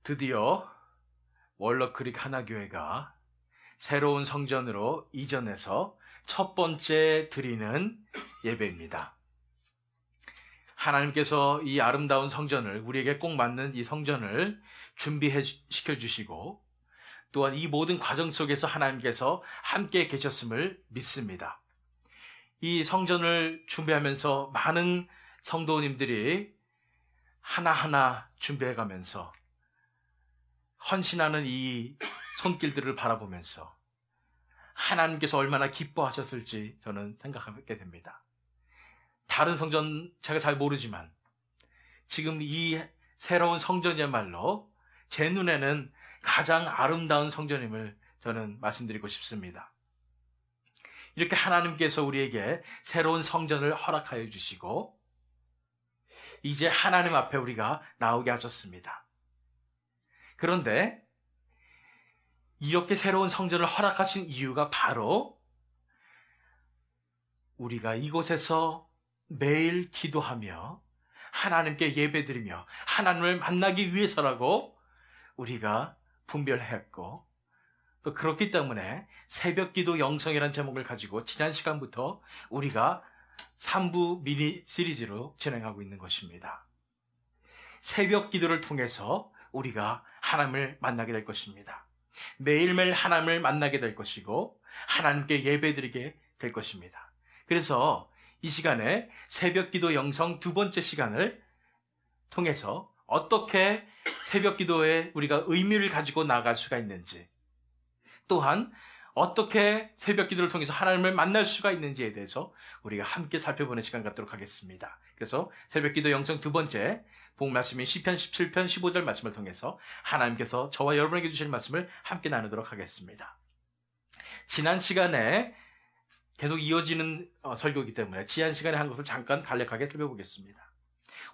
드디어 월러크릭 하나교회가 새로운 성전으로 이전해서 첫 번째 드리는 예배입니다. 하나님께서 이 아름다운 성전을, 우리에게 꼭 맞는 이 성전을 준비시켜 주시고, 또한 이 모든 과정 속에서 하나님께서 함께 계셨음을 믿습니다. 이 성전을 준비하면서 많은 성도님들이 하나하나 준비해가면서 헌신하는 이 손길들을 바라보면서 하나님께서 얼마나 기뻐하셨을지 저는 생각하게 됩니다. 다른 성전 제가 잘 모르지만 지금 이 새로운 성전이야말로 제 눈에는 가장 아름다운 성전임을 저는 말씀드리고 싶습니다. 이렇게 하나님께서 우리에게 새로운 성전을 허락하여 주시고 이제 하나님 앞에 우리가 나오게 하셨습니다. 그런데 이렇게 새로운 성전을 허락하신 이유가 바로 우리가 이곳에서 매일 기도하며 하나님께 예배드리며 하나님을 만나기 위해서라고 우리가 분별했고, 또 그렇기 때문에 새벽기도 영성이라는 제목을 가지고 지난 시간부터 우리가 3부 미니 시리즈로 진행하고 있는 것입니다. 새벽기도를 통해서 우리가 하나님을 만나게 될 것입니다. 매일매일 하나님을 만나게 될 것이고 하나님께 예배드리게 될 것입니다. 그래서 이 시간에 새벽기도 영성 두 번째 시간을 통해서 어떻게 새벽기도에 우리가 의미를 가지고 나아갈 수가 있는지, 또한 어떻게 새벽기도를 통해서 하나님을 만날 수가 있는지에 대해서 우리가 함께 살펴보는 시간 갖도록 하겠습니다. 그래서 새벽기도 영성 두 번째 본 말씀인 시편 17편 15절 말씀을 통해서 하나님께서 저와 여러분에게 주실 말씀을 함께 나누도록 하겠습니다. 지난 시간에 계속 이어지는 설교이기 때문에 지난 시간에 한 것을 잠깐 간략하게 살펴보겠습니다.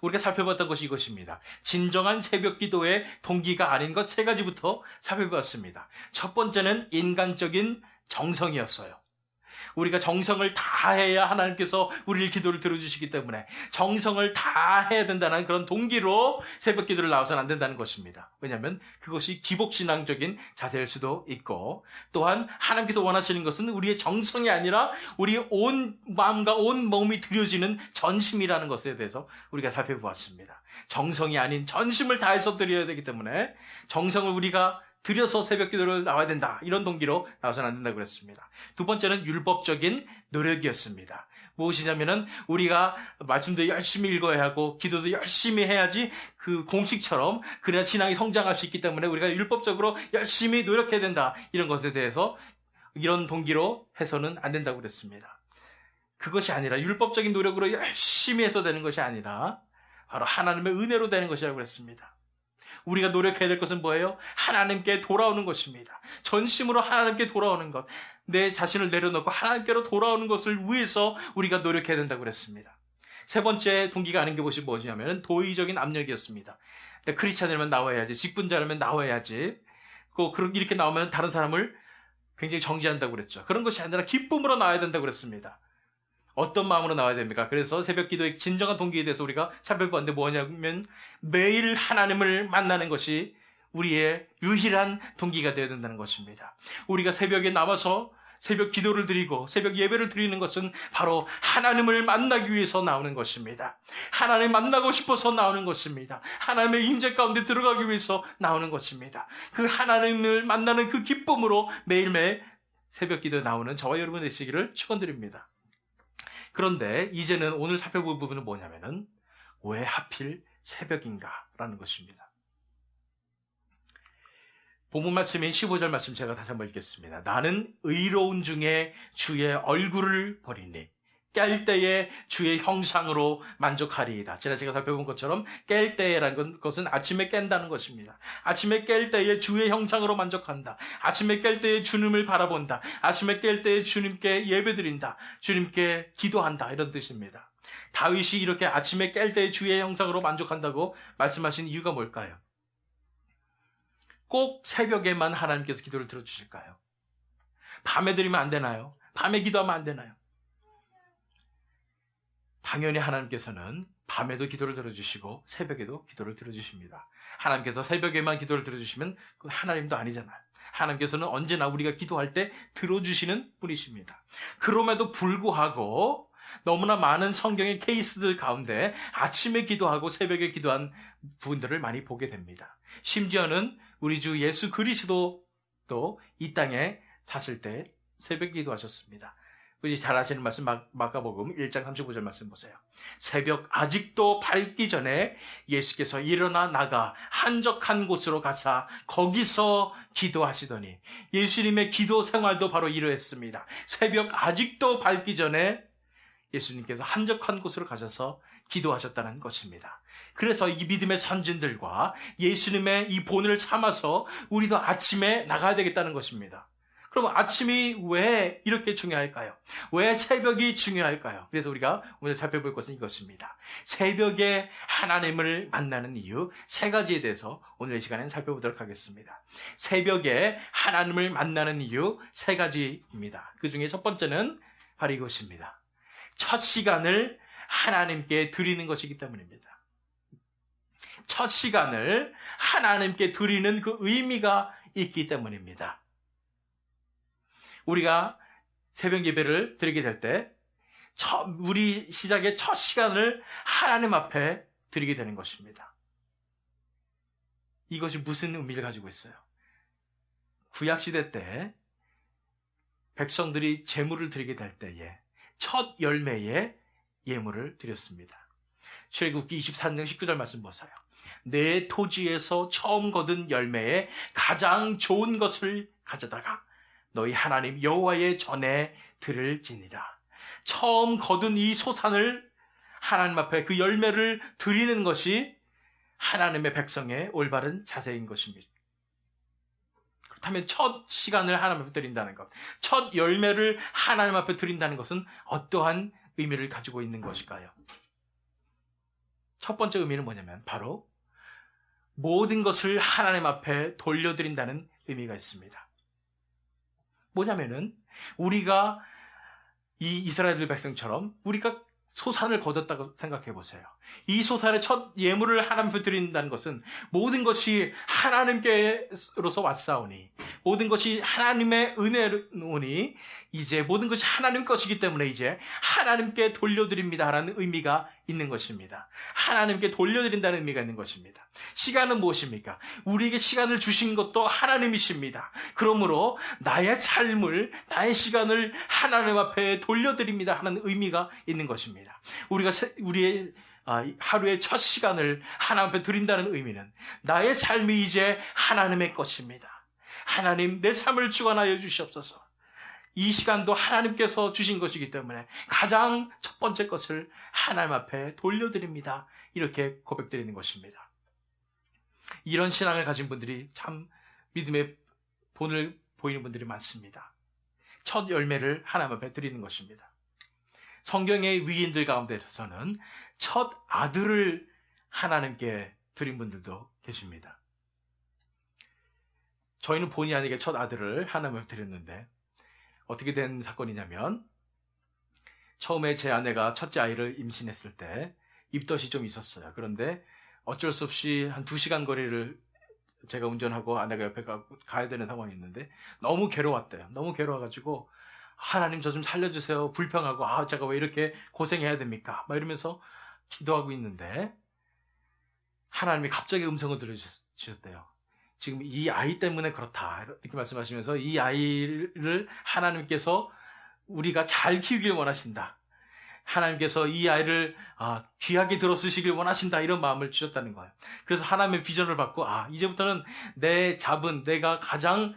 우리가 살펴봤던 것이 이것입니다. 진정한 새벽기도의 동기가 아닌 것 세 가지부터 살펴봤습니다. 첫 번째는 인간적인 정성이었어요. 우리가 정성을 다해야 하나님께서 우리의 기도를 들어주시기 때문에 정성을 다해야 된다는 그런 동기로 새벽기도를 나와서는 안 된다는 것입니다. 왜냐하면 그것이 기복신앙적인 자세일 수도 있고, 또한 하나님께서 원하시는 것은 우리의 정성이 아니라 우리의 온 마음과 온 몸이 드려지는 전심이라는 것에 대해서 우리가 살펴보았습니다. 정성이 아닌 전심을 다해서 드려야 되기 때문에 정성을 우리가 들여서 새벽기도를 나와야 된다, 이런 동기로 나와서는 안 된다고 그랬습니다. 두 번째는 율법적인 노력이었습니다. 무엇이냐면은 우리가 말씀도 열심히 읽어야 하고 기도도 열심히 해야지 그 공식처럼 그래야 신앙이 성장할 수 있기 때문에 우리가 율법적으로 열심히 노력해야 된다, 이런 것에 대해서 이런 동기로 해서는 안 된다고 그랬습니다. 그것이 아니라 율법적인 노력으로 열심히 해서 되는 것이 아니라 바로 하나님의 은혜로 되는 것이라고 그랬습니다. 우리가 노력해야 될 것은 뭐예요? 하나님께 돌아오는 것입니다. 전심으로 하나님께 돌아오는 것, 내 자신을 내려놓고 하나님께로 돌아오는 것을 위해서 우리가 노력해야 된다고 그랬습니다. 세 번째 동기가 아닌 것이 뭐냐면 도의적인 압력이었습니다. 크리스찬이라면 나와야지, 직분자라면 나와야지, 이렇게 나오면 다른 사람을 굉장히 정죄한다고 그랬죠. 그런 것이 아니라 기쁨으로 나와야 된다고 그랬습니다. 어떤 마음으로 나와야 됩니까? 그래서 새벽기도의 진정한 동기에 대해서 우리가 살펴봤는데 뭐냐면 매일 하나님을 만나는 것이 우리의 유일한 동기가 되어야 된다는 것입니다. 우리가 새벽에 나와서 새벽 기도를 드리고 새벽 예배를 드리는 것은 바로 하나님을 만나기 위해서 나오는 것입니다. 하나님 만나고 싶어서 나오는 것입니다. 하나님의 임재 가운데 들어가기 위해서 나오는 것입니다. 그 하나님을 만나는 그 기쁨으로 매일매일 새벽 기도에 나오는 저와 여러분 되시기를 축원드립니다. 그런데 이제는 오늘 살펴볼 부분은 뭐냐면은 왜 하필 새벽인가라는 것입니다. 본문 말씀인 15절 말씀 제가 다시 한번 읽겠습니다. 나는 의로운 중에 주의 얼굴을 보리니 깰 때에 주의 형상으로 만족하리이다. 제가 살펴본 것처럼 깰 때라는 것은 아침에 깬다는 것입니다. 아침에 깰 때에 주의 형상으로 만족한다. 아침에 깰 때에 주님을 바라본다. 아침에 깰 때에 주님께 예배드린다. 주님께 기도한다, 이런 뜻입니다. 다윗이 이렇게 아침에 깰 때에 주의 형상으로 만족한다고 말씀하신 이유가 뭘까요? 꼭 새벽에만 하나님께서 기도를 들어주실까요? 밤에 드리면 안 되나요? 밤에 기도하면 안 되나요? 당연히 하나님께서는 밤에도 기도를 들어주시고 새벽에도 기도를 들어주십니다. 하나님께서 새벽에만 기도를 들어주시면 그 하나님도 아니잖아요. 하나님께서는 언제나 우리가 기도할 때 들어주시는 분이십니다. 그럼에도 불구하고 너무나 많은 성경의 케이스들 가운데 아침에 기도하고 새벽에 기도한 분들을 많이 보게 됩니다. 심지어는 우리 주 예수 그리스도도 이 땅에 사실 때 새벽 기도하셨습니다. 우리 잘 아시는 말씀 마가복음 1장 35절 말씀 보세요. 새벽 아직도 밝기 전에 예수께서 일어나 나가 한적한 곳으로 가사 거기서 기도하시더니, 예수님의 기도 생활도 바로 이러했습니다. 새벽 아직도 밝기 전에 예수님께서 한적한 곳으로 가셔서 기도하셨다는 것입니다. 그래서 이 믿음의 선진들과 예수님의 이 본을 삼아서 우리도 아침에 나가야 되겠다는 것입니다. 그럼 아침이 왜 이렇게 중요할까요? 왜 새벽이 중요할까요? 그래서 우리가 오늘 살펴볼 것은 이것입니다. 새벽에 하나님을 만나는 이유 3가지에 대해서 오늘 이 시간에는 살펴보도록 하겠습니다. 새벽에 하나님을 만나는 이유 3가지입니다. 그 중에 첫 번째는 바로 이것입니다. 첫 시간을 하나님께 드리는 것이기 때문입니다. 첫 시간을 하나님께 드리는 그 의미가 있기 때문입니다. 우리가 새벽 예배를 드리게 될 때 우리 시작의 첫 시간을 하나님 앞에 드리게 되는 것입니다. 이것이 무슨 의미를 가지고 있어요? 구약시대 때 백성들이 제물을 드리게 될 때에 첫 열매의 예물을 드렸습니다. 출애굽기 24장 19절 말씀 보세요. 내 토지에서 처음 거둔 열매에 가장 좋은 것을 가져다가 너희 하나님 여호와의 전에 드릴지니라. 처음 거둔 이 소산을 하나님 앞에 그 열매를 드리는 것이 하나님의 백성의 올바른 자세인 것입니다. 그렇다면 첫 시간을 하나님 앞에 드린다는 것, 첫 열매를 하나님 앞에 드린다는 것은 어떠한 의미를 가지고 있는 것일까요? 첫 번째 의미는 뭐냐면 바로 모든 것을 하나님 앞에 돌려드린다는 의미가 있습니다. 뭐냐면은 우리가 이 이스라엘 백성처럼 우리가 소산을 거뒀다고 생각해 보세요. 이 소산의 첫 예물을 하나님 앞에 드린다는 것은 모든 것이 하나님께로서 왔사오니, 모든 것이 하나님의 은혜로니 이제 모든 것이 하나님 것이기 때문에 이제 하나님께 돌려드립니다라는 의미가 있는 것입니다. 하나님께 돌려드린다는 의미가 있는 것입니다. 시간은 무엇입니까? 우리에게 시간을 주신 것도 하나님이십니다. 그러므로 나의 삶을, 나의 시간을 하나님 앞에 돌려드립니다 하는 의미가 있는 것입니다. 우리가 우리의 하루의 첫 시간을 하나님 앞에 드린다는 의미는 나의 삶이 이제 하나님의 것입니다. 하나님, 내 삶을 주관하여 주시옵소서. 이 시간도 하나님께서 주신 것이기 때문에 가장 첫 번째 것을 하나님 앞에 돌려드립니다. 이렇게 고백드리는 것입니다. 이런 신앙을 가진 분들이 참 믿음의 본을 보이는 분들이 많습니다. 첫 열매를 하나님 앞에 드리는 것입니다. 성경의 위인들 가운데서는 첫 아들을 하나님께 드린 분들도 계십니다. 저희는 본의 아니게 첫 아들을 하나님께 드렸는데 어떻게 된 사건이냐면, 처음에 제 아내가 첫째 아이를 임신했을 때 입덧이 좀 있었어요. 그런데 어쩔 수 없이 한 2시간 거리를 제가 운전하고 아내가 옆에 가야 되는 상황이었는데 너무 괴로웠대요. 너무 괴로워가지고 하나님 저 좀 살려주세요. 불평하고 제가 왜 이렇게 고생해야 됩니까? 막 이러면서 기도하고 있는데 하나님이 갑자기 음성을 들려주셨대요. 지금 이 아이 때문에 그렇다 이렇게 말씀하시면서 이 아이를 하나님께서 우리가 잘 키우길 원하신다. 하나님께서 이 아이를 귀하게 들어쓰시길 원하신다, 이런 마음을 주셨다는 거예요. 그래서 하나님의 비전을 받고 이제부터는 내 잡은, 내가 가장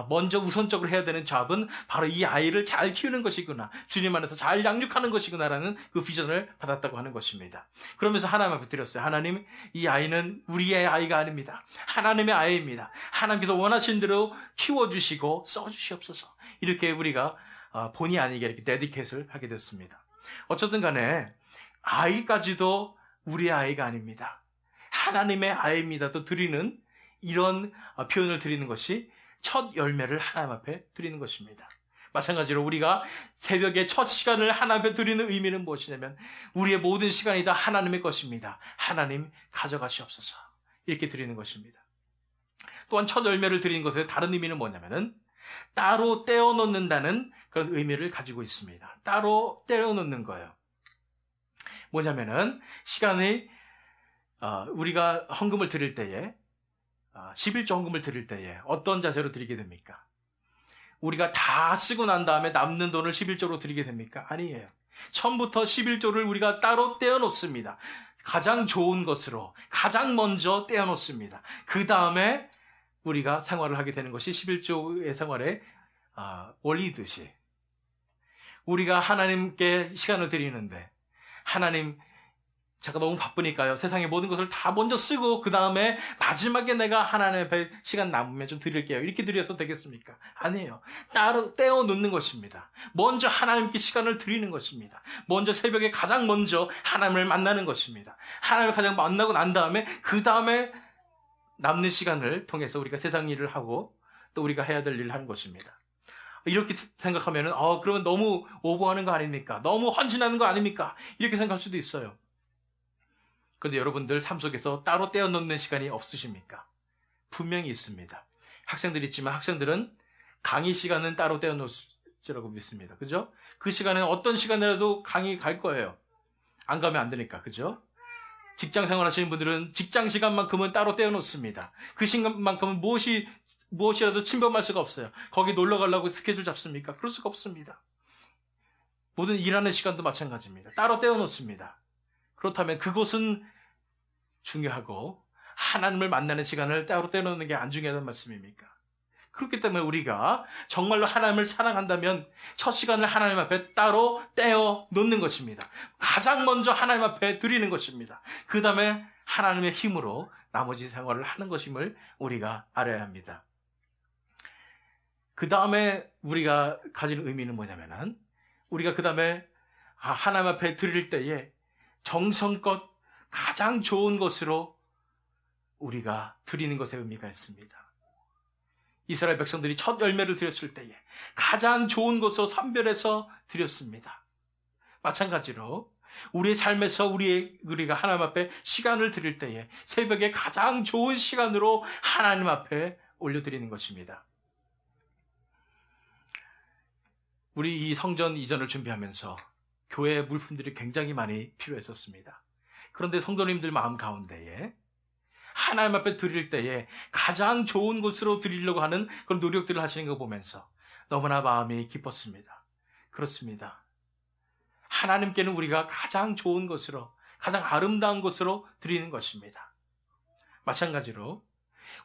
먼저 우선적으로 해야 되는 잡은 바로 이 아이를 잘 키우는 것이구나, 주님 안에서 잘 양육하는 것이구나라는 그 비전을 받았다고 하는 것입니다. 그러면서 하나님 앞에 드렸어요. 하나님, 이 아이는 우리의 아이가 아닙니다. 하나님의 아이입니다. 하나님께서 원하신 대로 키워주시고 써주시옵소서. 이렇게 우리가 본의 아니게 이렇게 데디케이트를 하게 됐습니다. 어쨌든 간에 아이까지도 우리의 아이가 아닙니다. 하나님의 아이입니다. 또 드리는 이런 표현을 드리는 것이 첫 열매를 하나님 앞에 드리는 것입니다. 마찬가지로 우리가 새벽에 첫 시간을 하나님 앞에 드리는 의미는 무엇이냐면 우리의 모든 시간이 다 하나님의 것입니다. 하나님 가져가시옵소서. 이렇게 드리는 것입니다. 또한 첫 열매를 드리는 것의 다른 의미는 뭐냐면은 따로 떼어놓는다는 그런 의미를 가지고 있습니다. 따로 떼어놓는 거예요. 뭐냐면은 시간이 우리가 헌금을 드릴 때에 11조 헌금을 드릴 때에 어떤 자세로 드리게 됩니까? 우리가 다 쓰고 난 다음에 남는 돈을 11조로 드리게 됩니까? 아니에요. 처음부터 11조를 우리가 따로 떼어놓습니다. 가장 좋은 것으로 가장 먼저 떼어놓습니다. 그 다음에 우리가 생활을 하게 되는 것이 11조의 생활의 원리듯이 우리가 하나님께 시간을 드리는데 하나님 제가 너무 바쁘니까요. 세상의 모든 것을 다 먼저 쓰고 그 다음에 마지막에 내가 하나님 앞에 시간 남으면 좀 드릴게요. 이렇게 드려서 되겠습니까? 아니에요. 따로 떼어놓는 것입니다. 먼저 하나님께 시간을 드리는 것입니다. 먼저 새벽에 가장 먼저 하나님을 만나는 것입니다. 하나님을 가장 만나고 난 다음에 그 다음에 남는 시간을 통해서 우리가 세상 일을 하고 또 우리가 해야 될 일을 하는 것입니다. 이렇게 생각하면은 그러면 너무 오버하는 거 아닙니까? 너무 헌신하는 거 아닙니까? 이렇게 생각할 수도 있어요. 그런데 여러분들 삶 속에서 따로 떼어놓는 시간이 없으십니까? 분명히 있습니다. 학생들이 있지만 학생들은 강의 시간은 따로 떼어놓으시라고 믿습니다. 그죠? 그 시간에는 어떤 시간이라도 강의 갈 거예요. 안 가면 안 되니까. 그죠? 직장 생활 하시는 분들은 직장 시간만큼은 따로 떼어놓습니다. 그 시간만큼은 무엇이라도 침범할 수가 없어요. 거기 놀러 가려고 스케줄 잡습니까? 그럴 수가 없습니다. 모든 일하는 시간도 마찬가지입니다. 따로 떼어놓습니다. 그렇다면 그것은 중요하고 하나님을 만나는 시간을 따로 떼어놓는 게 안 중요하다는 말씀입니까? 그렇기 때문에 우리가 정말로 하나님을 사랑한다면 첫 시간을 하나님 앞에 따로 떼어놓는 것입니다. 가장 먼저 하나님 앞에 드리는 것입니다. 그 다음에 하나님의 힘으로 나머지 생활을 하는 것임을 우리가 알아야 합니다. 그 다음에 우리가 가지는 의미는 뭐냐면은 우리가 그 다음에 하나님 앞에 드릴 때에 정성껏 가장 좋은 것으로 우리가 드리는 것에 의미가 있습니다. 이스라엘 백성들이 첫 열매를 드렸을 때에 가장 좋은 것으로 선별해서 드렸습니다. 마찬가지로 우리의 삶에서 우리가 하나님 앞에 시간을 드릴 때에 새벽에 가장 좋은 시간으로 하나님 앞에 올려드리는 것입니다. 우리 이 성전 이전을 준비하면서 교회 물품들이 굉장히 많이 필요했었습니다. 그런데 성도님들 마음 가운데에 하나님 앞에 드릴 때에 가장 좋은 곳으로 드리려고 하는 그런 노력들을 하시는 거 보면서 너무나 마음이 기뻤습니다. 그렇습니다. 하나님께는 우리가 가장 좋은 것으로, 가장 아름다운 것으로 드리는 것입니다. 마찬가지로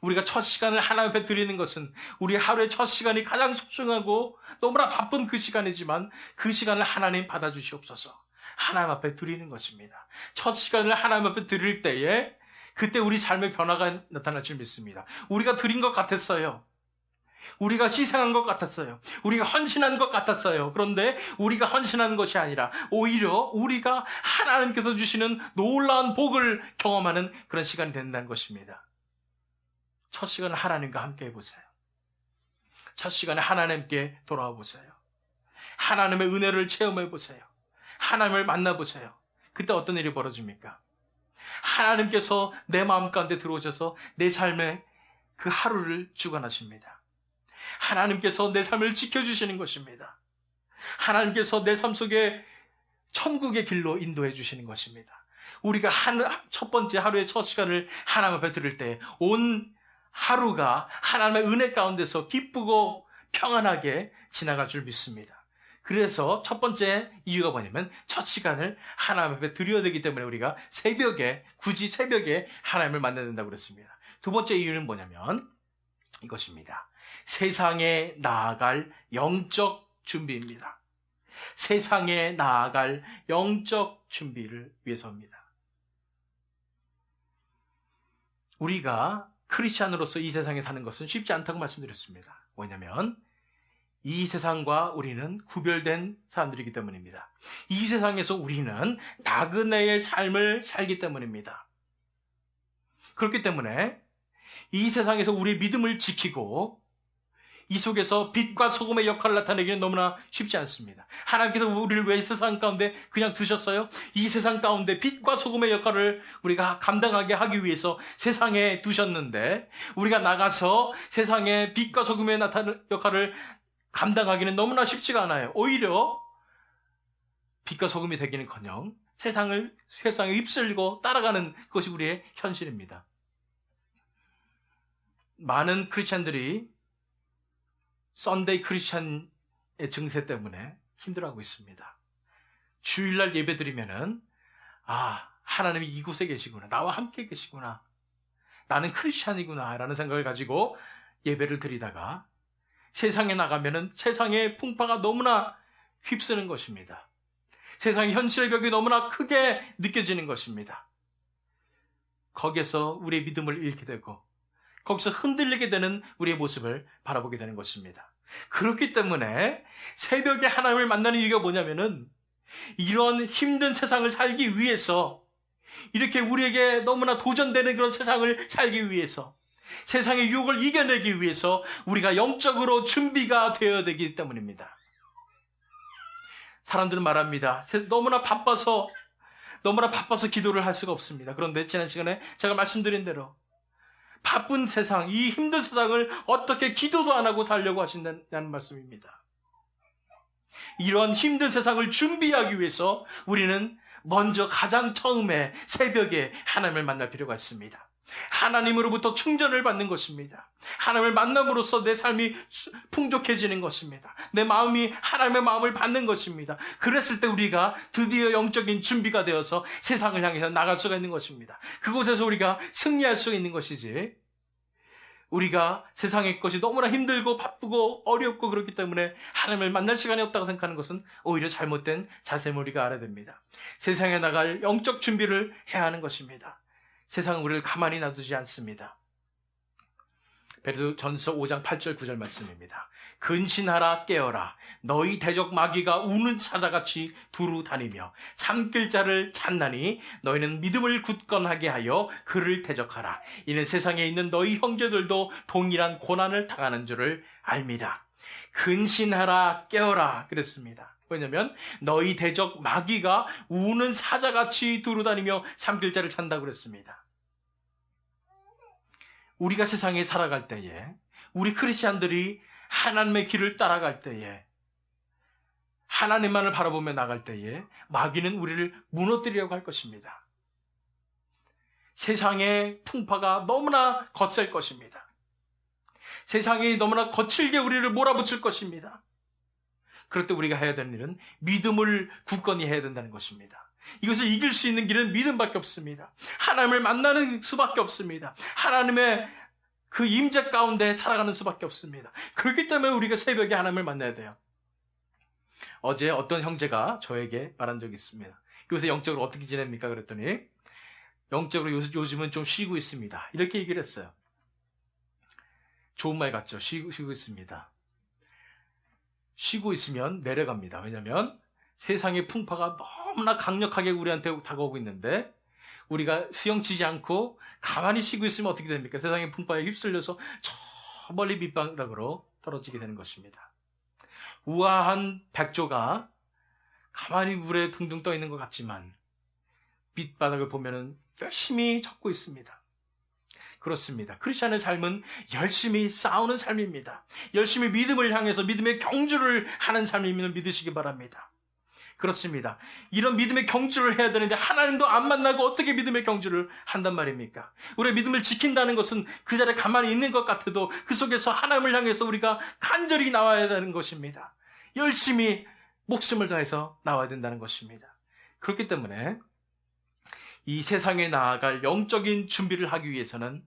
우리가 첫 시간을 하나님 앞에 드리는 것은 우리 하루의 첫 시간이 가장 소중하고 너무나 바쁜 그 시간이지만 그 시간을 하나님 받아주시옵소서. 하나님 앞에 드리는 것입니다. 첫 시간을 하나님 앞에 드릴 때에 그때 우리 삶의 변화가 나타날 줄 믿습니다. 우리가 드린 것 같았어요. 우리가 희생한 것 같았어요. 우리가 헌신한 것 같았어요. 그런데 우리가 헌신한 것이 아니라 오히려 우리가 하나님께서 주시는 놀라운 복을 경험하는 그런 시간이 된다는 것입니다. 첫 시간을 하나님과 함께 해보세요. 첫 시간에 하나님께 돌아와 보세요. 하나님의 은혜를 체험해 보세요. 하나님을 만나보세요. 그때 어떤 일이 벌어집니까? 하나님께서 내 마음 가운데 들어오셔서 내 삶에 그 하루를 주관하십니다. 하나님께서 내 삶을 지켜주시는 것입니다. 하나님께서 내 삶 속에 천국의 길로 인도해 주시는 것입니다. 우리가 첫 번째 하루의 첫 시간을 하나님 앞에 드릴 때 온 하루가 하나님의 은혜 가운데서 기쁘고 평안하게 지나갈 줄 믿습니다. 그래서 첫 번째 이유가 뭐냐면 첫 시간을 하나님 앞에 드려야 되기 때문에 우리가 굳이 새벽에 하나님을 만나야 된다고 그랬습니다. 두 번째 이유는 뭐냐면 이것입니다. 세상에 나아갈 영적 준비입니다. 세상에 나아갈 영적 준비를 위해서입니다. 우리가 크리스찬으로서 이 세상에 사는 것은 쉽지 않다고 말씀드렸습니다. 뭐냐면 이 세상과 우리는 구별된 사람들이기 때문입니다. 이 세상에서 우리는 나그네의 삶을 살기 때문입니다. 그렇기 때문에 이 세상에서 우리의 믿음을 지키고 이 속에서 빛과 소금의 역할을 나타내기는 너무나 쉽지 않습니다. 하나님께서 우리를 왜 세상 가운데 그냥 두셨어요? 이 세상 가운데 빛과 소금의 역할을 우리가 감당하게 하기 위해서 세상에 두셨는데, 우리가 나가서 세상에 빛과 소금의 역할을 감당하기는 너무나 쉽지가 않아요. 오히려 빛과 소금이 되기는커녕 세상에 휩쓸리고 따라가는 것이 우리의 현실입니다. 많은 크리스찬들이 썬데이 크리스찬의 증세 때문에 힘들어하고 있습니다. 주일날 예배 드리면은, 하나님이 이곳에 계시구나, 나와 함께 계시구나, 나는 크리스찬이구나 라는 생각을 가지고 예배를 드리다가 세상에 나가면은 세상의 풍파가 너무나 휩쓰는 것입니다. 세상의 현실의 벽이 너무나 크게 느껴지는 것입니다. 거기에서 우리의 믿음을 잃게 되고 거기서 흔들리게 되는 우리의 모습을 바라보게 되는 것입니다. 그렇기 때문에 새벽에 하나님을 만나는 이유가 뭐냐면은, 이런 힘든 세상을 살기 위해서, 이렇게 우리에게 너무나 도전되는 그런 세상을 살기 위해서, 세상의 유혹을 이겨내기 위해서 우리가 영적으로 준비가 되어야 되기 때문입니다. 사람들은 말합니다. 너무나 바빠서 기도를 할 수가 없습니다. 그런데 지난 시간에 제가 말씀드린 대로 바쁜 세상, 이 힘든 세상을 어떻게 기도도 안 하고 살려고 하신다는 말씀입니다. 이런 힘든 세상을 준비하기 위해서 우리는 먼저 가장 처음에 새벽에 하나님을 만날 필요가 있습니다. 하나님으로부터 충전을 받는 것입니다. 하나님을 만남으로써 내 삶이 풍족해지는 것입니다. 내 마음이 하나님의 마음을 받는 것입니다. 그랬을 때 우리가 드디어 영적인 준비가 되어서 세상을 향해서 나갈 수가 있는 것입니다. 그곳에서 우리가 승리할 수 있는 것이지, 우리가 세상의 것이 너무나 힘들고 바쁘고 어렵고 그렇기 때문에 하나님을 만날 시간이 없다고 생각하는 것은 오히려 잘못된 자세임을 우리가 알아야 됩니다. 세상에 나갈 영적 준비를 해야 하는 것입니다. 세상은 우리를 가만히 놔두지 않습니다. 베드로전서 5장 8절 9절 말씀입니다. 근신하라, 깨어라. 너희 대적 마귀가 우는 사자같이 두루 다니며 삼킬 자를 찾나니 너희는 믿음을 굳건하게 하여 그를 대적하라. 이는 세상에 있는 너희 형제들도 동일한 고난을 당하는 줄을 압니다. 근신하라, 깨어라 그랬습니다. 왜냐하면 너희 대적 마귀가 우는 사자같이 두루다니며 삼킬 자를 찾는다고 그랬습니다. 우리가 세상에 살아갈 때에, 우리 크리스찬들이 하나님의 길을 따라갈 때에, 하나님만을 바라보며 나갈 때에 마귀는 우리를 무너뜨리려고 할 것입니다. 세상의 풍파가 너무나 거셀 것입니다. 세상이 너무나 거칠게 우리를 몰아붙일 것입니다. 그럴 때 우리가 해야 되는 일은 믿음을 굳건히 해야 된다는 것입니다. 이것을 이길 수 있는 길은 믿음밖에 없습니다. 하나님을 만나는 수밖에 없습니다. 하나님의 그 임재 가운데 살아가는 수밖에 없습니다. 그렇기 때문에 우리가 새벽에 하나님을 만나야 돼요. 어제 어떤 형제가 저에게 말한 적이 있습니다. 요새 영적으로 어떻게 지냅니까? 그랬더니 영적으로 요즘은 좀 쉬고 있습니다. 이렇게 얘기를 했어요. 좋은 말 같죠? 쉬고 있습니다. 쉬고 있으면 내려갑니다. 왜냐하면 세상의 풍파가 너무나 강력하게 우리한테 다가오고 있는데, 우리가 수영치지 않고 가만히 쉬고 있으면 어떻게 됩니까? 세상의 풍파에 휩쓸려서 저 멀리 밑바닥으로 떨어지게 되는 것입니다. 우아한 백조가 가만히 물에 둥둥 떠 있는 것 같지만 밑바닥을 보면은 열심히 젓고 있습니다. 그렇습니다. 크리스찬의 삶은 열심히 싸우는 삶입니다. 열심히 믿음을 향해서 믿음의 경주를 하는 삶임을 믿으시기 바랍니다. 그렇습니다. 이런 믿음의 경주를 해야 되는데 하나님도 안 만나고 어떻게 믿음의 경주를 한단 말입니까? 우리의 믿음을 지킨다는 것은 그 자리에 가만히 있는 것 같아도 그 속에서 하나님을 향해서 우리가 간절히 나와야 되는 것입니다. 열심히 목숨을 다해서 나와야 된다는 것입니다. 그렇기 때문에 이 세상에 나아갈 영적인 준비를 하기 위해서는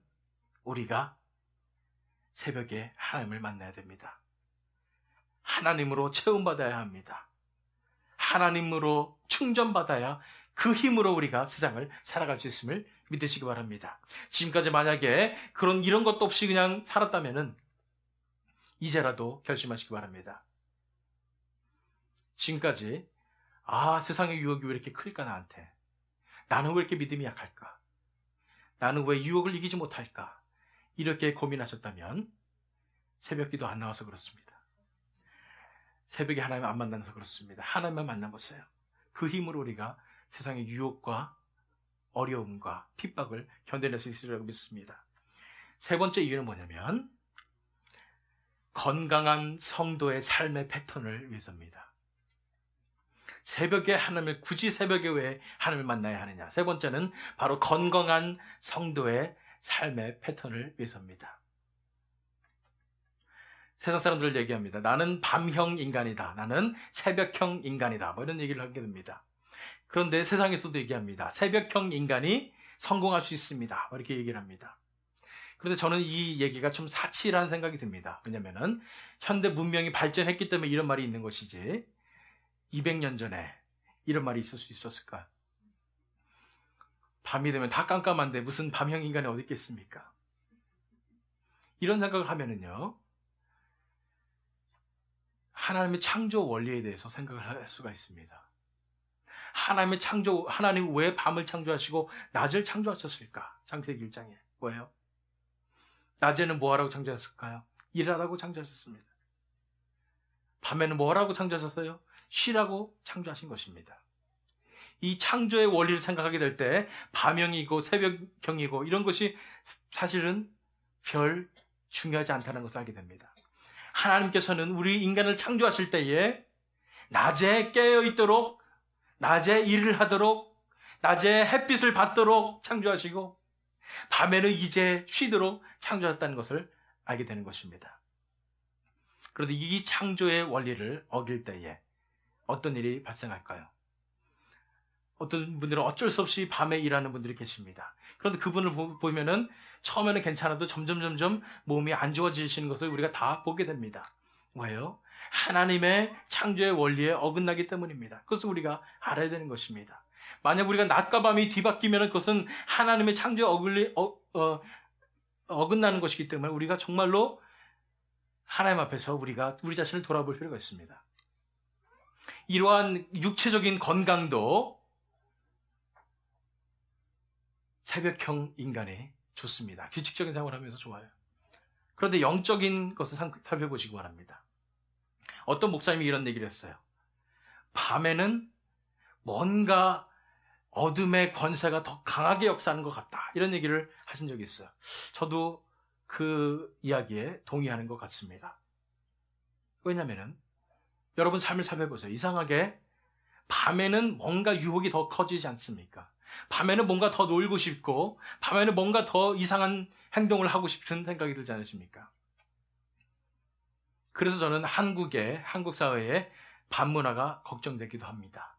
우리가 새벽에 하나님을 만나야 됩니다. 하나님으로 체험받아야 합니다. 하나님으로 충전받아야 그 힘으로 우리가 세상을 살아갈 수 있음을 믿으시기 바랍니다. 지금까지 만약에 이런 것도 없이 그냥 살았다면은 이제라도 결심하시기 바랍니다. 지금까지 세상의 유혹이 왜 이렇게 클까 나한테? 나는 왜 이렇게 믿음이 약할까? 나는 왜 유혹을 이기지 못할까? 이렇게 고민하셨다면 새벽 기도 안 나와서 그렇습니다. 새벽에 하나님 안 만나서 그렇습니다. 하나님만 만나보세요. 그 힘으로 우리가 세상의 유혹과 어려움과 핍박을 견뎌낼 수 있으리라고 믿습니다. 세 번째 이유는 뭐냐면 건강한 성도의 삶의 패턴을 위해서입니다. 새벽에 하나님을, 굳이 새벽에 왜 하나님을 만나야 하느냐? 세 번째는 바로 건강한 성도의 삶의 패턴을 위해서입니다. 세상 사람들을 얘기합니다. 나는 밤형 인간이다. 나는 새벽형 인간이다. 뭐 이런 얘기를 하게 됩니다. 그런데 세상에서도 얘기합니다. 새벽형 인간이 성공할 수 있습니다. 뭐 이렇게 얘기를 합니다. 그런데 저는 이 얘기가 좀 사치라는 생각이 듭니다. 왜냐면은 현대 문명이 발전했기 때문에 이런 말이 있는 것이지 200년 전에 이런 말이 있을 수 있었을까? 밤이 되면 다 깜깜한데 무슨 밤형 인간이 어디 있겠습니까? 이런 생각을 하면은요, 하나님의 창조 원리에 대해서 생각을 할 수가 있습니다. 하나님의 창조, 하나님 왜 밤을 창조하시고 낮을 창조하셨을까? 창세기 1장에 뭐예요? 낮에는 뭐하라고 창조하셨을까요? 일하라고 창조하셨습니다. 밤에는 뭐하라고 창조하셨어요? 쉬라고 창조하신 것입니다. 이 창조의 원리를 생각하게 될 때 밤형이고 새벽형이고 이런 것이 사실은 별 중요하지 않다는 것을 알게 됩니다. 하나님께서는 우리 인간을 창조하실 때에 낮에 깨어있도록, 낮에 일을 하도록, 낮에 햇빛을 받도록 창조하시고 밤에는 이제 쉬도록 창조하셨다는 것을 알게 되는 것입니다. 그런데 이 창조의 원리를 어길 때에 어떤 일이 발생할까요? 어떤 분들은 어쩔 수 없이 밤에 일하는 분들이 계십니다. 그런데 그분을 보면은 처음에는 괜찮아도 점점 몸이 안 좋아지시는 것을 우리가 다 보게 됩니다. 왜요? 하나님의 창조의 원리에 어긋나기 때문입니다. 그것을 우리가 알아야 되는 것입니다. 만약 우리가 낮과 밤이 뒤바뀌면 그것은 하나님의 창조에 어긋나는 것이기 때문에 우리가 정말로 하나님 앞에서 우리가 우리 자신을 돌아볼 필요가 있습니다. 이러한 육체적인 건강도 새벽형 인간이 좋습니다. 규칙적인 생활을 하면서 좋아요. 그런데 영적인 것을 살펴보시기 바랍니다. 어떤 목사님이 이런 얘기를 했어요. 밤에는 뭔가 어둠의 권세가 더 강하게 역사하는 것 같다. 이런 얘기를 하신 적이 있어요. 저도 그 이야기에 동의하는 것 같습니다. 왜냐하면 여러분 삶을 살펴보세요. 이상하게 밤에는 뭔가 유혹이 더 커지지 않습니까? 밤에는 뭔가 더 놀고 싶고 밤에는 뭔가 더 이상한 행동을 하고 싶은 생각이 들지 않으십니까? 그래서 저는 한국 사회의 밤 문화가 걱정되기도 합니다.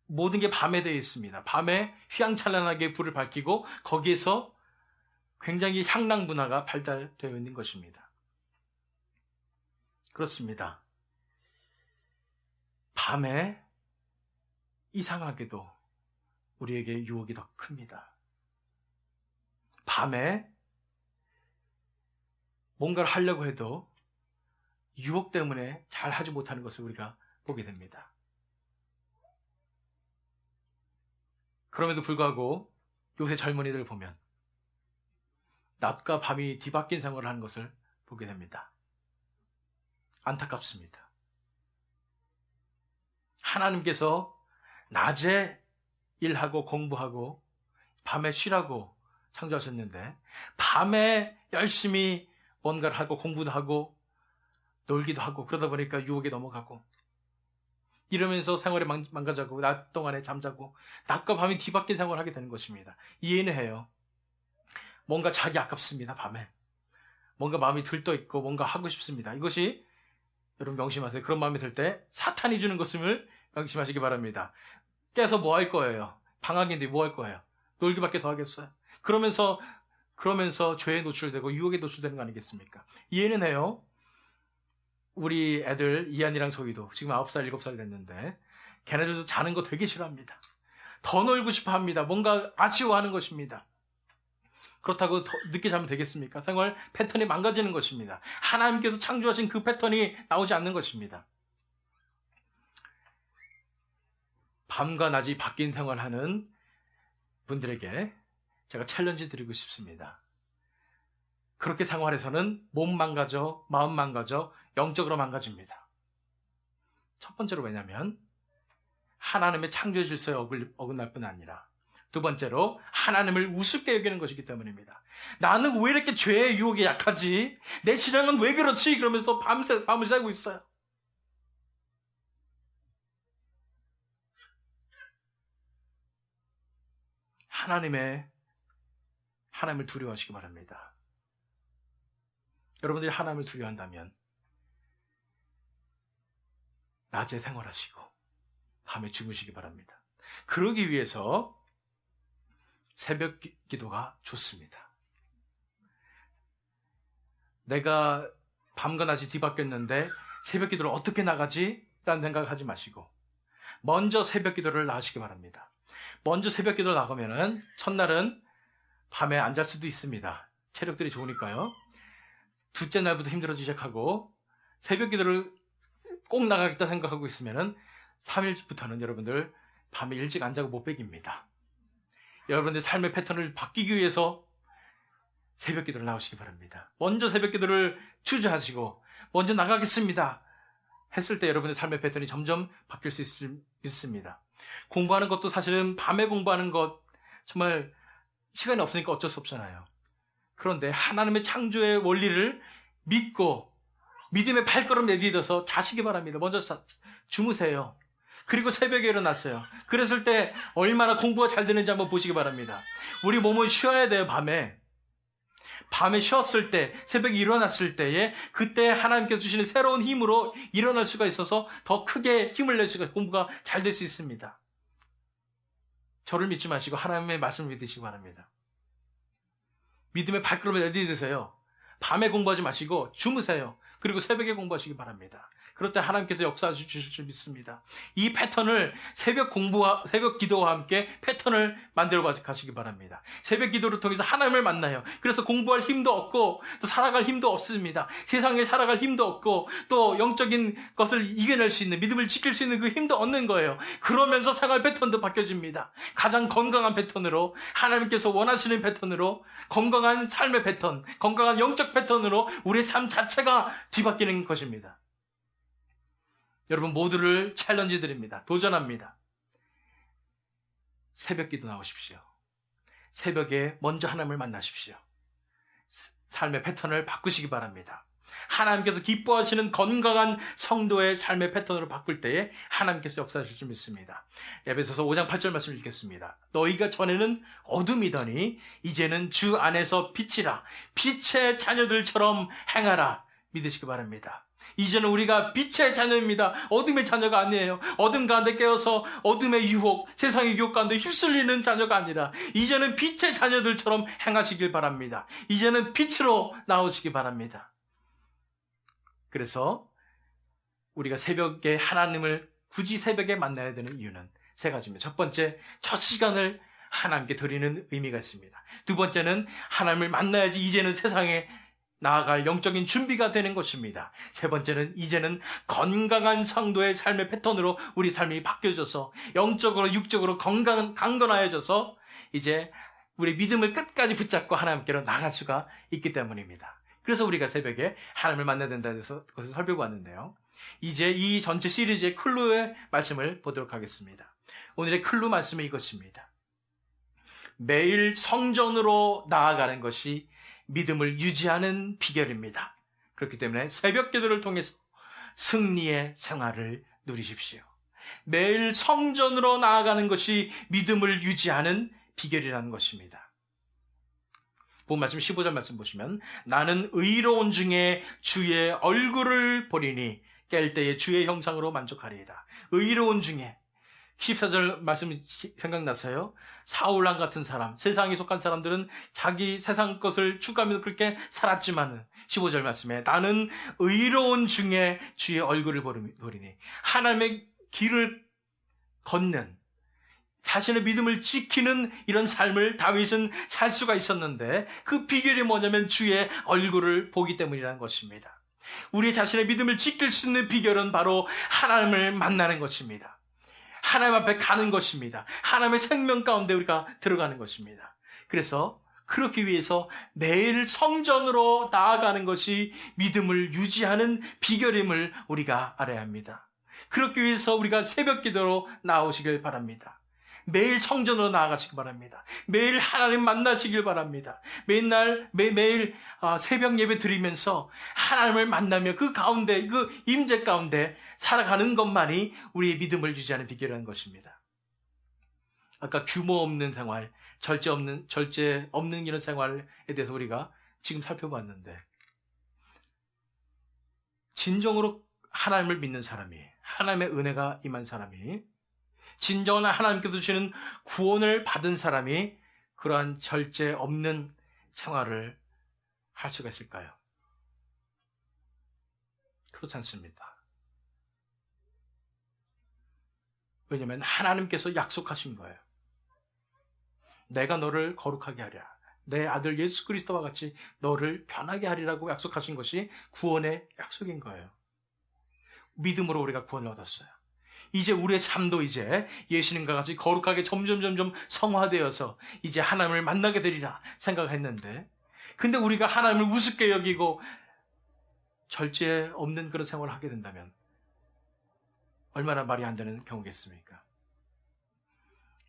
모든 게 밤에 되어 있습니다. 밤에 휘황찬란하게 불을 밝히고 거기에서 굉장히 향락 문화가 발달되어 있는 것입니다. 그렇습니다. 밤에 이상하게도 우리에게 유혹이 더 큽니다. 밤에 뭔가를 하려고 해도 유혹 때문에 잘 하지 못하는 것을 우리가 보게 됩니다. 그럼에도 불구하고 요새 젊은이들을 보면 낮과 밤이 뒤바뀐 생활을 하는 것을 보게 됩니다. 안타깝습니다. 하나님께서 낮에 일하고 공부하고 밤에 쉬라고 창조하셨는데 밤에 열심히 뭔가를 하고 공부도 하고 놀기도 하고 그러다 보니까 유혹에 넘어가고 이러면서 생활이 망가져가고 낮 동안에 잠자고 낮과 밤이 뒤바뀐 생활을 하게 되는 것입니다. 이해는 해요. 뭔가 자기 아깝습니다. 밤에 뭔가 마음이 들떠있고 뭔가 하고 싶습니다. 이것이 여러분 명심하세요. 그런 마음이 들 때 사탄이 주는 것임을 명심하시기 바랍니다. 깨서 뭐 할 거예요? 방학인데 뭐 할 거예요? 놀기밖에 더 하겠어요? 그러면서 죄에 노출되고 유혹에 노출되는 거 아니겠습니까? 이해는 해요. 우리 애들 이한이랑 소희도 지금 9살, 7살 됐는데 걔네들도 자는 거 되게 싫어합니다. 더 놀고 싶어 합니다. 뭔가 아쉬워하는 것입니다. 그렇다고 더 늦게 자면 되겠습니까? 생활 패턴이 망가지는 것입니다. 하나님께서 창조하신 그 패턴이 나오지 않는 것입니다. 밤과 낮이 바뀐 생활하는 분들에게 제가 챌린지 드리고 싶습니다. 그렇게 생활해서는 몸 망가져, 마음 망가져, 영적으로 망가집니다. 첫 번째로 왜냐하면 하나님의 창조의 질서에 어긋날 뿐 아니라 두 번째로 하나님을 우습게 여기는 것이기 때문입니다. 나는 왜 이렇게 죄의 유혹에 약하지? 내 신앙은 왜 그렇지? 그러면서 밤을 새고 있어요. 하나님을 두려워하시기 바랍니다. 여러분들이 하나님을 두려워한다면 낮에 생활하시고 밤에 주무시기 바랍니다. 그러기 위해서 새벽 기도가 좋습니다. 내가 밤과 낮이 뒤바뀌었는데 새벽 기도를 어떻게 나가지? 라는 생각하지 마시고 먼저 새벽 기도를 나가시기 바랍니다. 먼저 새벽 기도를 나가면은 첫날은 밤에 안 잘 수도 있습니다. 체력들이 좋으니까요. 둘째 날부터 힘들어지기 시작하고 새벽 기도를 꼭 나가겠다 생각하고 있으면은 3일부터는 여러분들 밤에 일찍 안 자고 못 베깁니다. 여러분들 삶의 패턴을 바뀌기 위해서 새벽 기도를 나오시기 바랍니다. 먼저 새벽 기도를 추구하시고 먼저 나가겠습니다 했을 때 여러분의 삶의 패턴이 점점 바뀔 수 있습니다. 공부하는 것도 사실은 밤에 공부하는 것 정말 시간이 없으니까 어쩔 수 없잖아요. 그런데 하나님의 창조의 원리를 믿고 믿음의 발걸음 내디뎌서 자시기 바랍니다. 먼저 주무세요. 그리고 새벽에 일어났어요. 그랬을 때 얼마나 공부가 잘 되는지 한번 보시기 바랍니다. 우리 몸은 쉬어야 돼요. 밤에 쉬었을 때, 새벽에 일어났을 때에 그때 하나님께서 주시는 새로운 힘으로 일어날 수가 있어서 더 크게 힘을 낼 수가, 공부가 잘 될 수 있습니다. 저를 믿지 마시고 하나님의 말씀을 믿으시기 바랍니다. 믿음의 발걸음을 내디디세요. 밤에 공부하지 마시고 주무세요. 그리고 새벽에 공부하시기 바랍니다. 그럴 때 하나님께서 역사하실 줄 믿습니다. 이 패턴을 새벽 기도와 함께 패턴을 만들어 가시기 바랍니다. 새벽 기도를 통해서 하나님을 만나요. 그래서 공부할 힘도 없고 또 살아갈 힘도 없습니다. 세상에 살아갈 힘도 없고 또 영적인 것을 이겨낼 수 있는, 믿음을 지킬 수 있는 그 힘도 얻는 거예요. 그러면서 생활 패턴도 바뀌어집니다. 가장 건강한 패턴으로, 하나님께서 원하시는 패턴으로, 건강한 삶의 패턴, 건강한 영적 패턴으로 우리의 삶 자체가 뒤바뀌는 것입니다. 여러분 모두를 챌린지 드립니다. 도전합니다. 새벽 기도 나오십시오. 새벽에 먼저 하나님을 만나십시오. 삶의 패턴을 바꾸시기 바랍니다. 하나님께서 기뻐하시는 건강한 성도의 삶의 패턴으로 바꿀 때에 하나님께서 역사하실 줄 믿습니다. 에베소서 5장 8절 말씀 읽겠습니다. 너희가 전에는 어둠이더니 이제는 주 안에서 빛이라. 빛의 자녀들처럼 행하라. 믿으시기 바랍니다. 이제는 우리가 빛의 자녀입니다. 어둠의 자녀가 아니에요. 어둠 가운데 깨어서 어둠의 유혹, 세상의 유혹 가운데 휩쓸리는 자녀가 아니라 이제는 빛의 자녀들처럼 행하시길 바랍니다. 이제는 빛으로 나오시기 바랍니다. 그래서 우리가 새벽에 하나님을 굳이 새벽에 만나야 되는 이유는 세 가지입니다. 첫 번째, 첫 시간을 하나님께 드리는 의미가 있습니다. 두 번째는 하나님을 만나야지 이제는 세상에 나아갈 영적인 준비가 되는 것입니다. 세 번째는 이제는 건강한 성도의 삶의 패턴으로 우리 삶이 바뀌어져서 영적으로 육적으로 강건하여져서 이제 우리 믿음을 끝까지 붙잡고 하나님께로 나갈 수가 있기 때문입니다. 그래서 우리가 새벽에 하나님을 만나야 된다는 것을 살펴보았는데요. 이제 이 전체 시리즈의 클루의 말씀을 보도록 하겠습니다. 오늘의 클루 말씀은 이것입니다. 매일 성전으로 나아가는 것이 믿음을 유지하는 비결입니다. 그렇기 때문에 새벽 기도를 통해서 승리의 생활을 누리십시오. 매일 성전으로 나아가는 것이 믿음을 유지하는 비결이라는 것입니다. 본 말씀 15절 말씀 보시면 나는 의로운 중에 주의 얼굴을 보리니 깰 때에 주의 형상으로 만족하리이다. 의로운 중에 14절 말씀이 생각나서요. 사울왕 같은 사람, 세상에 속한 사람들은 자기 세상 것을 추구하면서 그렇게 살았지만 15절 말씀에 나는 의로운 중에 주의 얼굴을 보리니 하나님의 길을 걷는 자신의 믿음을 지키는 이런 삶을 다윗은 살 수가 있었는데 그 비결이 뭐냐면 주의 얼굴을 보기 때문이라는 것입니다. 우리 자신의 믿음을 지킬 수 있는 비결은 바로 하나님을 만나는 것입니다. 하나님 앞에 가는 것입니다. 하나님의 생명 가운데 우리가 들어가는 것입니다. 그래서 그렇기 위해서 매일 성전으로 나아가는 것이 믿음을 유지하는 비결임을 우리가 알아야 합니다. 그렇기 위해서 우리가 새벽 기도로 나오시길 바랍니다. 매일 성전으로 나아가시기 바랍니다. 매일 하나님 만나시길 바랍니다. 매일 새벽 예배 드리면서 하나님을 만나며 그 가운데, 그 임재 가운데 살아가는 것만이 우리의 믿음을 유지하는 비결이라는 것입니다. 아까 규모 없는 생활, 절제 없는 이런 생활에 대해서 우리가 지금 살펴봤는데, 진정으로 하나님을 믿는 사람이, 하나님의 은혜가 임한 사람이, 진정한 하나님께서 주시는 구원을 받은 사람이 그러한 절제 없는 생활을 할 수가 있을까요? 그렇지 않습니다. 왜냐하면 하나님께서 약속하신 거예요. 내가 너를 거룩하게 하랴. 내 아들 예수 그리스도와 같이 너를 변하게 하리라고 약속하신 것이 구원의 약속인 거예요. 믿음으로 우리가 구원을 얻었어요. 이제 우리의 삶도 이제 예수님과 같이 거룩하게 점점 성화되어서 이제 하나님을 만나게 되리라 생각했는데, 근데 우리가 하나님을 우습게 여기고 절제 없는 그런 생활을 하게 된다면 얼마나 말이 안 되는 경우겠습니까?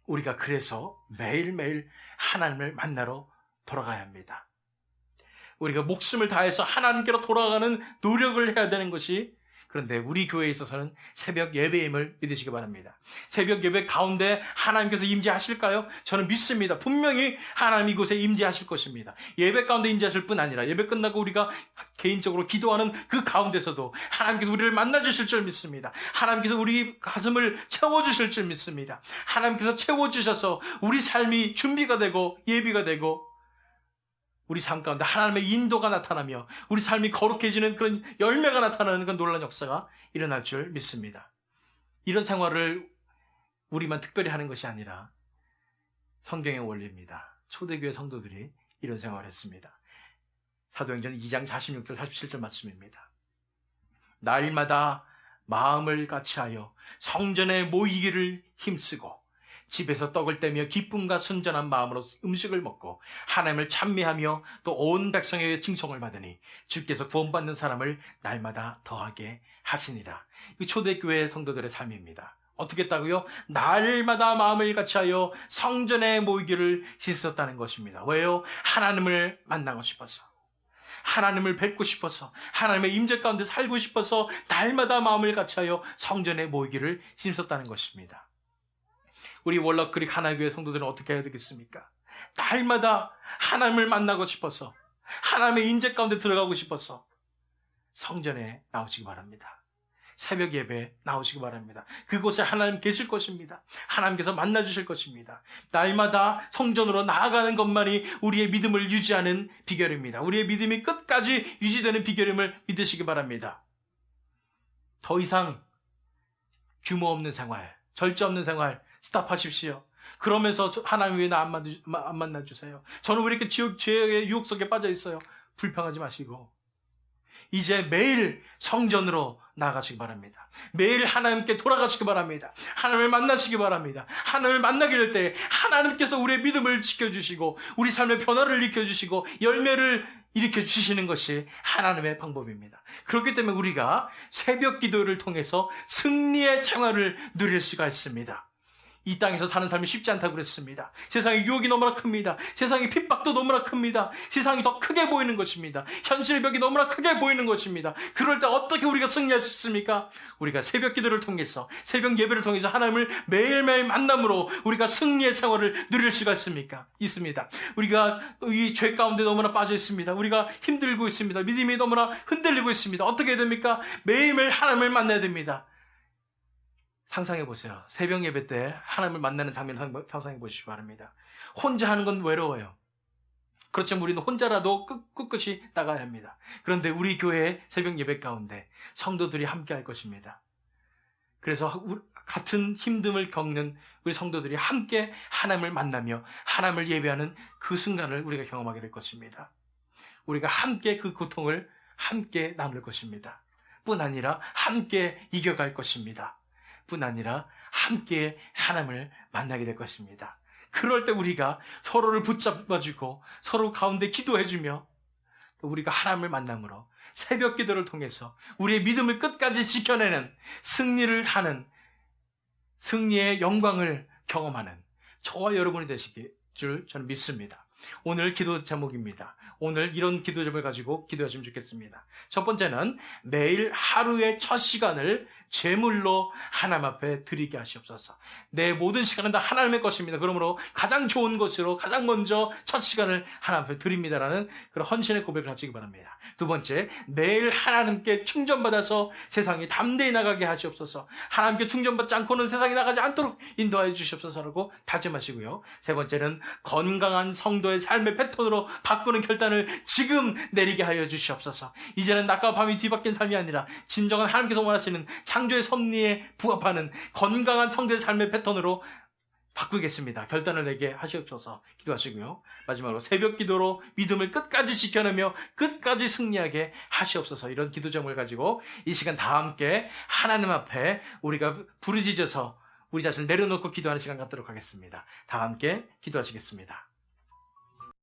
우리가 그래서 매일매일 하나님을 만나러 돌아가야 합니다. 우리가 목숨을 다해서 하나님께로 돌아가는 노력을 해야 되는 것이, 그런데 우리 교회에 있어서는 새벽 예배임을 믿으시기 바랍니다. 새벽 예배 가운데 하나님께서 임재하실까요? 저는 믿습니다. 분명히 하나님 이곳에 임재하실 것입니다. 예배 가운데 임재하실 뿐 아니라 예배 끝나고 우리가 개인적으로 기도하는 그 가운데서도 하나님께서 우리를 만나주실 줄 믿습니다. 하나님께서 우리 가슴을 채워주실 줄 믿습니다. 하나님께서 채워주셔서 우리 삶이 준비가 되고 예비가 되고 우리 삶 가운데 하나님의 인도가 나타나며 우리 삶이 거룩해지는 그런 열매가 나타나는 그런 놀라운 역사가 일어날 줄 믿습니다. 이런 생활을 우리만 특별히 하는 것이 아니라 성경의 원리입니다. 초대교회 성도들이 이런 생활을 했습니다. 사도행전 2장 46절 47절 말씀입니다. 날마다 마음을 같이하여 성전에 모이기를 힘쓰고 집에서 떡을 떼며 기쁨과 순전한 마음으로 음식을 먹고 하나님을 찬미하며 또 온 백성에게 칭송을 받으니 주께서 구원받는 사람을 날마다 더하게 하시니라. 이 초대교회 성도들의 삶입니다. 어떻게 했다고요? 날마다 마음을 같이하여 성전에 모이기를 힘썼다는 것입니다. 왜요? 하나님을 만나고 싶어서, 하나님을 뵙고 싶어서, 하나님의 임재 가운데 살고 싶어서 날마다 마음을 같이하여 성전에 모이기를 힘썼다는 것입니다. 우리 월락크릭 하나교회 성도들은 어떻게 해야 되겠습니까? 날마다 하나님을 만나고 싶어서, 하나님의 임재 가운데 들어가고 싶어서 성전에 나오시기 바랍니다. 새벽 예배 나오시기 바랍니다. 그곳에 하나님 계실 것입니다. 하나님께서 만나주실 것입니다. 날마다 성전으로 나아가는 것만이 우리의 믿음을 유지하는 비결입니다. 우리의 믿음이 끝까지 유지되는 비결임을 믿으시기 바랍니다. 더 이상 규모 없는 생활, 절제 없는 생활 스탑하십시오. 그러면서 하나님 왜 나 안 만나주세요? 저는 왜 이렇게 죄의 유혹 속에 빠져 있어요? 불평하지 마시고 이제 매일 성전으로 나아가시기 바랍니다. 매일 하나님께 돌아가시기 바랍니다. 하나님을 만나시기 바랍니다. 하나님을 만나게 될 때 하나님께서 우리의 믿음을 지켜주시고 우리 삶의 변화를 일으켜주시고 열매를 일으켜주시는 것이 하나님의 방법입니다. 그렇기 때문에 우리가 새벽 기도를 통해서 승리의 생활을 누릴 수가 있습니다. 이 땅에서 사는 삶이 쉽지 않다고 그랬습니다. 세상의 유혹이 너무나 큽니다. 세상의 핍박도 너무나 큽니다. 세상이 더 크게 보이는 것입니다. 현실의 벽이 너무나 크게 보이는 것입니다. 그럴 때 어떻게 우리가 승리할 수 있습니까? 우리가 새벽 기도를 통해서, 새벽 예배를 통해서 하나님을 매일매일 만남으로 우리가 승리의 생활을 누릴 수가 있습니다. 우리가 이 죄 가운데 너무나 빠져 있습니다. 우리가 힘들고 있습니다. 믿음이 너무나 흔들리고 있습니다. 어떻게 해야 됩니까? 매일매일 하나님을 만나야 됩니다. 상상해 보세요. 새벽 예배 때 하나님을 만나는 장면을 상상해 보시기 바랍니다. 혼자 하는 건 외로워요. 그렇지만 우리는 혼자라도 꿋꿋이 나가야 합니다. 그런데 우리 교회의 새벽 예배 가운데 성도들이 함께 할 것입니다. 그래서 같은 힘듦을 겪는 우리 성도들이 함께 하나님을 만나며 하나님을 예배하는 그 순간을 우리가 경험하게 될 것입니다. 우리가 함께 그 고통을 함께 나눌 것입니다. 뿐 아니라 함께 이겨갈 것입니다. 뿐 아니라 함께 하나님을 만나게 될 것입니다. 그럴 때 우리가 서로를 붙잡아주고 서로 가운데 기도해주며 또 우리가 하나님을 만남으로 새벽 기도를 통해서 우리의 믿음을 끝까지 지켜내는 승리를 하는 승리의 영광을 경험하는 저와 여러분이 되시길 줄 저는 믿습니다. 오늘 기도 제목입니다. 오늘 이런 기도 제목을 가지고 기도하시면 좋겠습니다. 첫 번째는 매일 하루의 첫 시간을 제물로 하나님 앞에 드리게 하시옵소서. 내 모든 시간은 다 하나님의 것입니다. 그러므로 가장 좋은 것으로 가장 먼저 첫 시간을 하나님 앞에 드립니다라는 그런 헌신의 고백을 하시기 바랍니다. 두 번째, 매일 하나님께 충전받아서 세상에 담대히 나가게 하시옵소서. 하나님께 충전받지 않고는 세상에 나가지 않도록 인도하여 주시옵소서라고 다짐하시고요. 세 번째는 건강한 성도의 삶의 패턴으로 바꾸는 결단을 지금 내리게 하여 주시옵소서. 이제는 낮과 밤이 뒤바뀐 삶이 아니라 진정한 하나님께서 원하시는 창조의 섭리에 부합하는 건강한 성도의 삶의 패턴으로 바꾸겠습니다. 결단을 내게 하시옵소서 기도하시고요. 마지막으로 새벽 기도로 믿음을 끝까지 지켜내며 끝까지 승리하게 하시옵소서. 이런 기도 제목을 가지고 이 시간 다 함께 하나님 앞에 우리가 부르짖어서 우리 자신을 내려놓고 기도하는 시간 갖도록 하겠습니다. 다 함께 기도하시겠습니다.